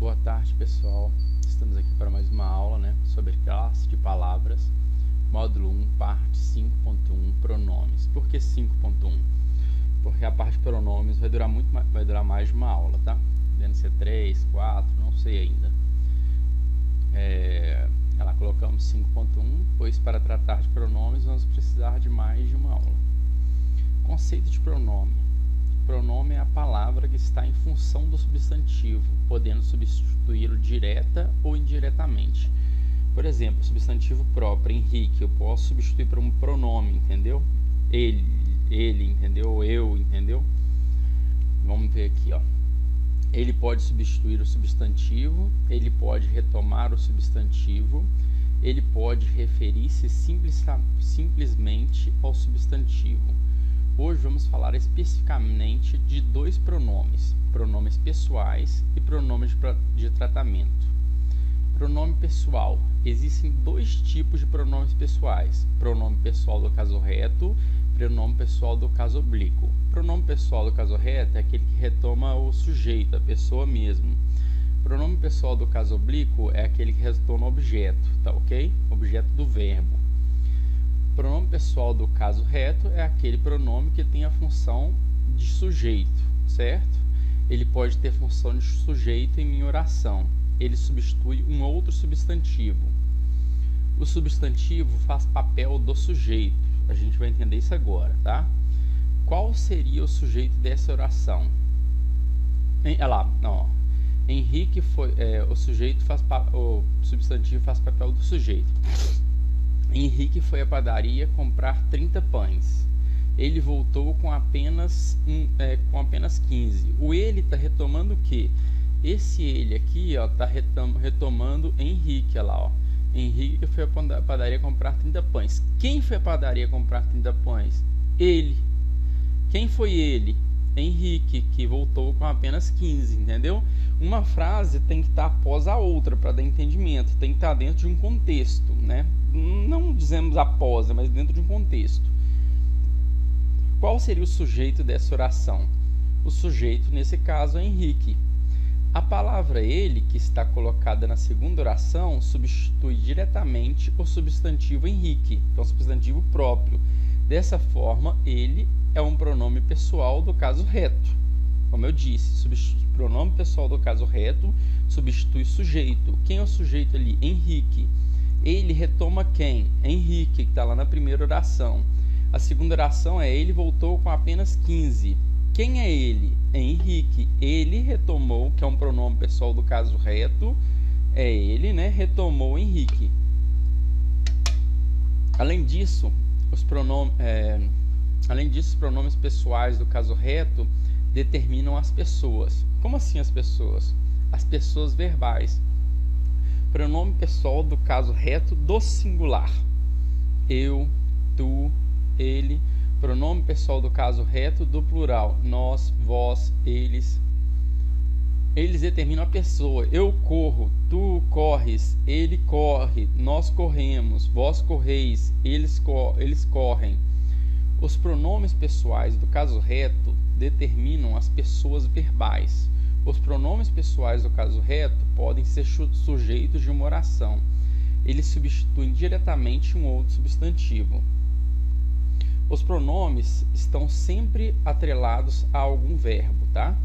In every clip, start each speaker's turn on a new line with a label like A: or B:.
A: Boa tarde, pessoal. Estamos aqui para mais uma aula, sobre classe de palavras, módulo 1, parte 5.1, pronomes. Por que 5.1? Porque a parte de pronomes vai durar mais de uma aula, tá? Podendo ser 3, 4, não sei ainda. Lá colocamos 5.1, pois para tratar de pronomes vamos precisar de mais de uma aula. Conceito de pronome. Pronome é a palavra que está em função do substantivo, podendo substituí-lo direta ou indiretamente. Por exemplo, substantivo próprio, Henrique, eu posso substituir por um pronome, entendeu? Ele, entendeu? Eu, entendeu? Vamos ver aqui, ó. Ele pode substituir o substantivo, ele pode retomar o substantivo, ele pode referir-se simplesmente ao substantivo. Hoje vamos falar especificamente de dois pronomes, pronomes pessoais e pronomes de tratamento. Pronome pessoal. Existem dois tipos de pronomes pessoais, pronome pessoal do caso reto, pronome pessoal do caso oblíquo. Pronome pessoal do caso reto é aquele que retoma o sujeito, a pessoa mesmo. Pronome pessoal do caso oblíquo é aquele que retoma o objeto, tá ok? Objeto do verbo. Pronome pessoal do caso reto é aquele pronome que tem a função de sujeito, certo? Ele pode ter função de sujeito em minha oração. Ele substitui um outro substantivo. O substantivo faz papel do sujeito. A gente vai entender isso agora, tá? Qual seria o sujeito dessa oração? Henrique foi... o substantivo faz papel do sujeito. Henrique foi à padaria comprar 30 pães. Ele voltou com apenas 15. O ele está retomando o quê? Esse ele aqui está retomando Henrique. Olha lá, ó. Henrique foi à padaria comprar 30 pães. Quem foi à padaria comprar 30 pães? Ele. Quem foi ele? Henrique, que voltou com apenas 15, entendeu? Uma frase tem que estar após a outra para dar entendimento, tem que estar dentro de um contexto, né? Não dizemos após, mas dentro de um contexto. Qual seria o sujeito dessa oração? O sujeito, nesse caso, é Henrique. A palavra ele, que está colocada na segunda oração, substitui diretamente o substantivo Henrique, que é um substantivo próprio. Dessa forma, ele é um pronome pessoal do caso reto. Como eu disse, pronome pessoal do caso reto substitui sujeito. Quem é o sujeito ali? Henrique. Ele retoma quem? Henrique, que está lá na primeira oração. A segunda oração é ele voltou com apenas 15. Quem é ele? É Henrique. Ele retomou, que é um pronome pessoal do caso reto, é ele, né? Retomou Henrique. Além disso, os pronomes pessoais do caso reto determinam as pessoas. Como assim as pessoas? As pessoas verbais. Pronome pessoal do caso reto do singular. Eu, tu, ele. Pronome pessoal do caso reto do plural. Nós, vós, eles. Eles determinam a pessoa. Eu corro, tu corres, ele corre, nós corremos, vós correis, eles correm. Os pronomes pessoais do caso reto determinam as pessoas verbais. Os pronomes pessoais do caso reto podem ser sujeitos de uma oração. Eles substituem diretamente um outro substantivo. Os pronomes estão sempre atrelados a algum verbo, tá?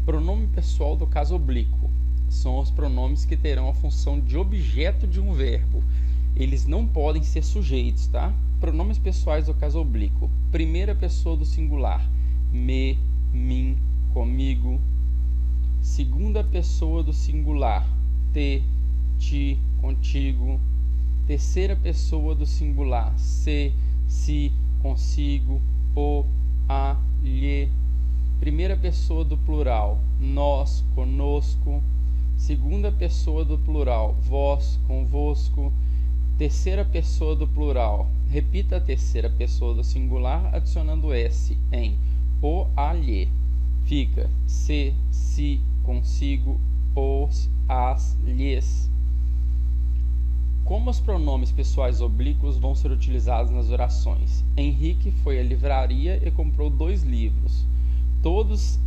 A: Pronome pessoal do caso oblíquo são os pronomes que terão a função de objeto de um verbo. Eles não podem ser sujeitos, tá? Pronomes pessoais do caso oblíquo. Primeira pessoa do singular. Me, mim, comigo. Segunda pessoa do singular. Te, ti, contigo. Terceira pessoa do singular. Se, si, consigo. O, a, lhe. Primeira pessoa do plural. Nós, conosco. Segunda pessoa do plural. Vós, convosco. Terceira pessoa do plural. Repita a terceira pessoa do singular adicionando S em o, a, lhe. Fica se, si, consigo, os, as, lhes. Como os pronomes pessoais oblíquos vão ser utilizados nas orações? Henrique foi à livraria e comprou 2 livros. Todos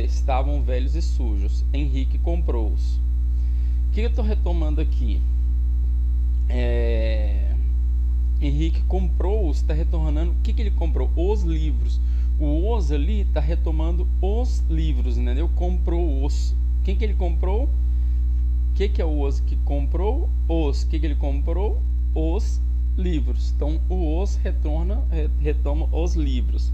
A: estavam velhos e sujos. Henrique comprou-os. O que eu estou retomando aqui? Henrique comprou, está retornando. O que ele comprou? Os livros. O os ali está retomando os livros, entendeu? Comprou os. Quem que ele comprou? O que é o os que comprou? Os. O que ele comprou? Os livros. Então o os retoma os livros.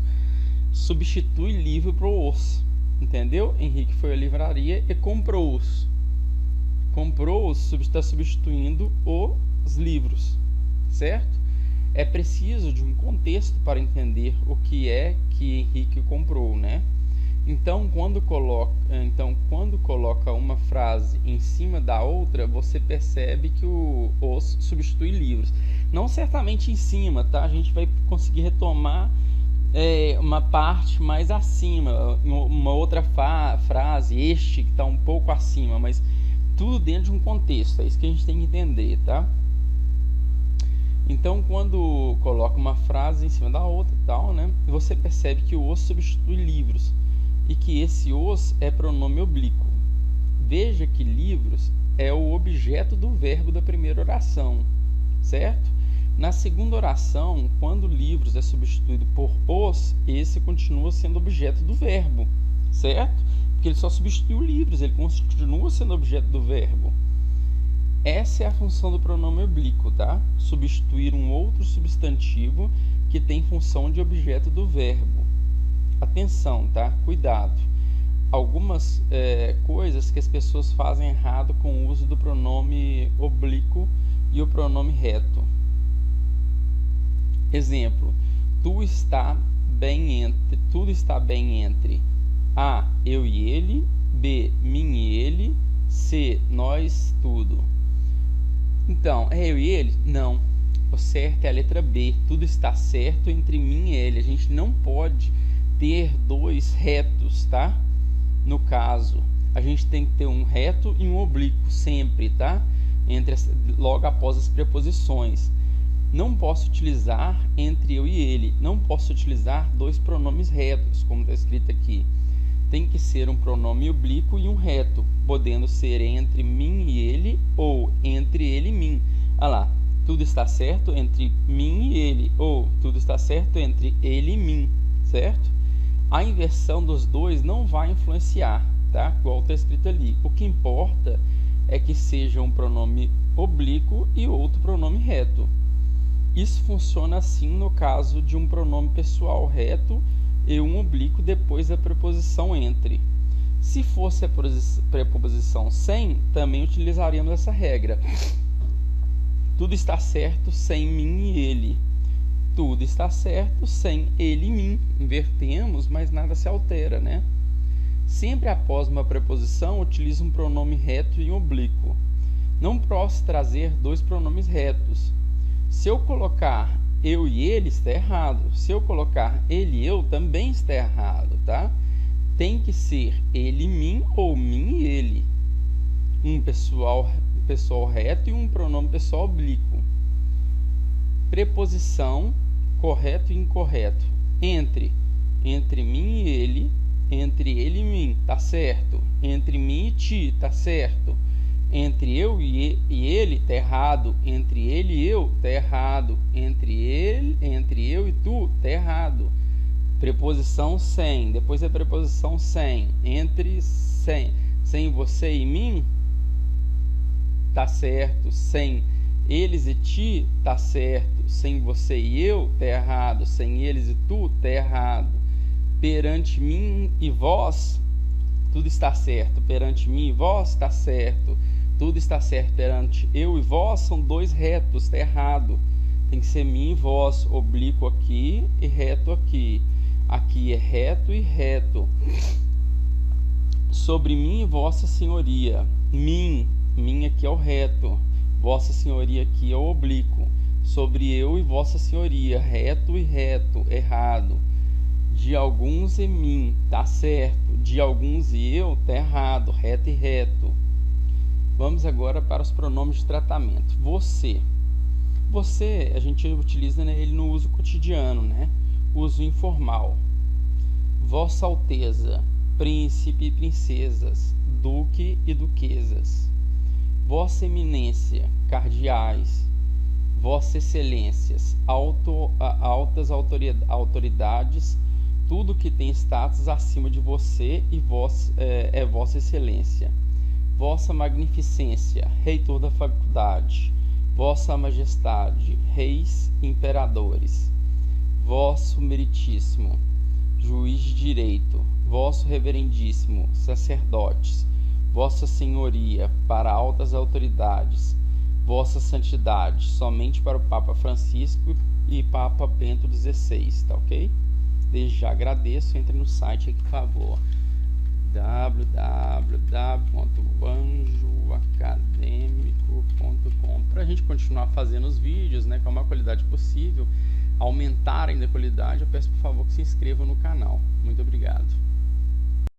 A: Substitui livro para o os. Entendeu? Henrique foi à livraria e comprou-os. Comprou-os está substituindo os livros, certo? É preciso de um contexto para entender o que é que Henrique comprou, né? Então, quando coloca uma frase em cima da outra, você percebe que os substitui livros. Não certamente em cima, tá? A gente vai conseguir retomar uma parte mais acima, uma outra frase, que está um pouco acima, mas tudo dentro de um contexto. É isso que a gente tem que entender, tá? Então, quando coloca uma frase em cima da outra e tal, né, você percebe que o os substitui livros e que esse os é pronome oblíquo. Veja que livros é o objeto do verbo da primeira oração, certo? Na segunda oração, quando livros é substituído por os, esse continua sendo objeto do verbo, certo? Porque ele só substituiu livros, ele continua sendo objeto do verbo. Essa é a função do pronome oblíquo, tá? Substituir um outro substantivo que tem função de objeto do verbo. Atenção, tá? Cuidado. Algumas coisas que as pessoas fazem errado com o uso do pronome oblíquo e o pronome reto. Exemplo: tudo está bem entre A, eu e ele, B, mim e ele, C, nós, tudo. Então, é eu e ele? Não. O certo é a letra B. Tudo está certo entre mim e ele. A gente não pode ter dois retos, tá? No caso, a gente tem que ter um reto e um oblíquo sempre, tá? Logo após as preposições. Não posso utilizar entre eu e ele. Não posso utilizar dois pronomes retos, como está escrito aqui. Tem que ser um pronome oblíquo e um reto, podendo ser entre mim e ele ou entre ele e mim. Olha lá, tudo está certo entre mim e ele, ou tudo está certo entre ele e mim, certo? A inversão dos dois não vai influenciar, tá? Igual está escrito ali. O que importa é que seja um pronome oblíquo e outro pronome reto. Isso funciona assim no caso de um pronome pessoal reto e um oblíquo depois da preposição entre. Se fosse a preposição sem, também utilizaríamos essa regra. Tudo está certo sem mim e ele. Tudo está certo sem ele e mim. Invertemos, mas nada se altera, né? Sempre após uma preposição, utilizo um pronome reto e um oblíquo. Não posso trazer dois pronomes retos. Se eu colocar eu e ele, está errado. Se eu colocar ele e eu, também está errado, tá? Tem que ser ele e mim ou mim e ele. Um pessoal reto e um pronome pessoal oblíquo. Preposição correto e incorreto. Entre mim e ele, entre ele e mim, tá certo. Entre mim e ti, tá certo. Entre eu e ele, tá errado. Entre ele e eu, tá errado. Entre eu e tu, tá errado. Preposição sem. Depois a preposição sem. Sem você e mim, tá certo. Sem eles e ti, tá certo. Sem você e eu, tá errado. Sem eles e tu, tá errado. Perante mim e vós, tudo está certo. Perante mim e vós, tá certo. Tudo está certo. Perante eu e vós, são dois retos, está errado. Tem que ser mim e vós, oblíquo aqui e reto aqui. Aqui é reto e reto. Sobre mim e vossa senhoria. Mim aqui é o reto. Vossa senhoria aqui é o oblíquo. Sobre eu e vossa senhoria, reto e reto, errado. De alguns e mim, tá certo. De alguns e eu, tá errado, reto e reto. Vamos agora para os pronomes de tratamento. Você, a gente utiliza ele no uso cotidiano, né? Uso informal. Vossa Alteza, príncipe e princesas, duque e duquesas. Vossa Eminência, cardeais, Vossas Excelências, altas autoridades, tudo que tem status acima de você e é Vossa Excelência. Vossa Magnificência, Reitor da Faculdade, Vossa Majestade, Reis e Imperadores, Vosso Meritíssimo, Juiz de Direito, Vosso Reverendíssimo, Sacerdotes, Vossa Senhoria, para altas autoridades, Vossa Santidade, somente para o Papa Francisco e Papa Bento XVI, tá ok? Desde já agradeço, entre no site aqui, por favor, www.anjoacademico.com, para a gente continuar fazendo os vídeos, né, com a maior qualidade possível, aumentar ainda a qualidade. Eu peço por favor que se inscreva no canal. Muito obrigado.